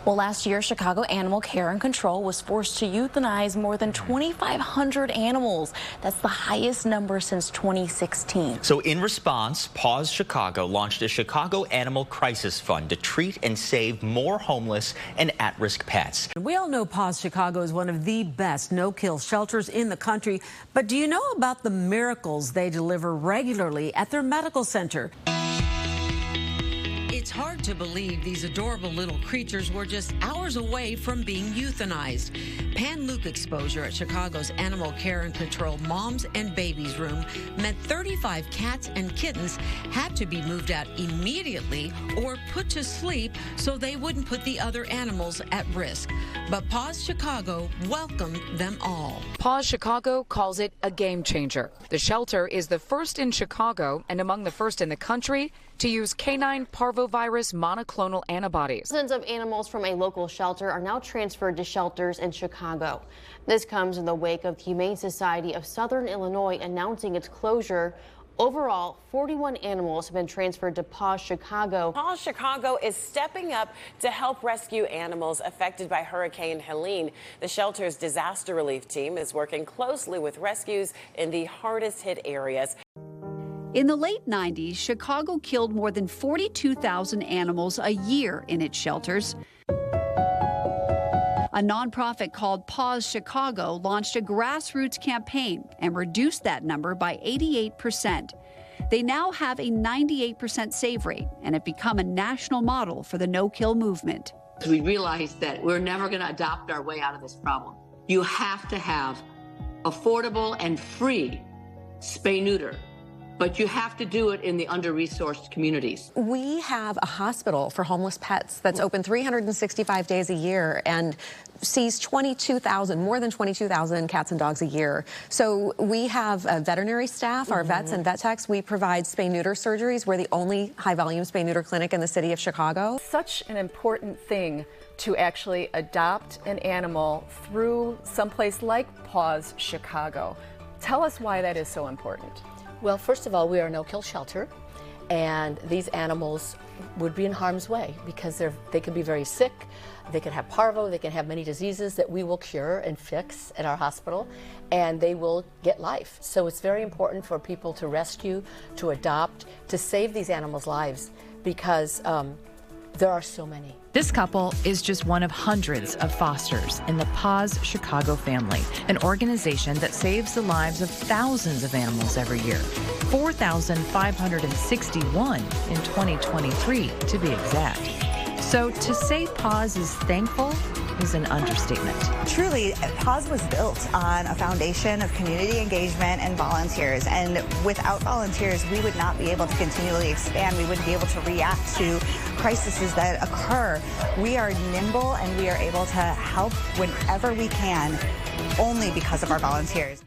Well, last year, Chicago Animal Care and Control was forced to euthanize more than 2,500 animals. That's the highest number since 2016. So in response, PAWS Chicago launched a Chicago Animal Crisis Fund to treat and save more homeless and at-risk pets. We all know PAWS Chicago is one of the best no-kill shelters in the country, but do you know about the miracles they deliver regularly at their medical center? It's hard to believe these adorable little creatures were just hours away from being euthanized. Pan-Luke exposure at Chicago's Animal Care and Control Moms and Babies Room meant 35 cats and kittens had to be moved out immediately or put to sleep so they wouldn't put the other animals at risk. But PAWS Chicago welcomed them all. PAWS Chicago calls it a game changer. The shelter is the first in Chicago and among the first in the country to use canine parvovirus monoclonal antibodies. Dozens of animals from a local shelter are now transferred to shelters in Chicago. This comes in the wake of the Humane Society of Southern Illinois announcing its closure. Overall, 41 animals have been transferred to PAWS Chicago. PAWS Chicago is stepping up to help rescue animals affected by Hurricane Helene. The shelter's disaster relief team is working closely with rescues in the hardest hit areas. In the late 90s, Chicago killed more than 42,000 animals a year in its shelters. A nonprofit called PAWS Chicago launched a grassroots campaign and reduced that number by 88%. They now have a 98% save rate and have become a national model for the no-kill movement. We realized that we're never going to adopt our way out of this problem. You have to have affordable and free spay-neuter, but you have to do it in the under-resourced communities. We have a hospital for homeless pets that's open 365 days a year and sees more than 22,000 cats and dogs a year. So we have veterinary staff, our vets and vet techs. We provide spay-neuter surgeries. We're the only high-volume spay-neuter clinic in the city of Chicago. Such an important thing to actually adopt an animal through someplace like PAWS Chicago. Tell us why that is so important. Well, first of all, we are a no-kill shelter, and these animals would be in harm's way because they can be very sick. They can have parvo, they can have many diseases that we will cure and fix at our hospital, and they will get life. So it's very important for people to rescue, to adopt, to save these animals' lives because there are so many. This couple is just one of hundreds of fosters in the PAWS Chicago family, an organization that saves the lives of thousands of animals every year. 4,561 in 2023, to be exact. So to say PAWS is thankful is an understatement. Truly, PAWS was built on a foundation of community engagement and volunteers. And without volunteers, we would not be able to continually expand. We wouldn't be able to react to crises that occur. We are nimble and we are able to help whenever we can, only because of our volunteers.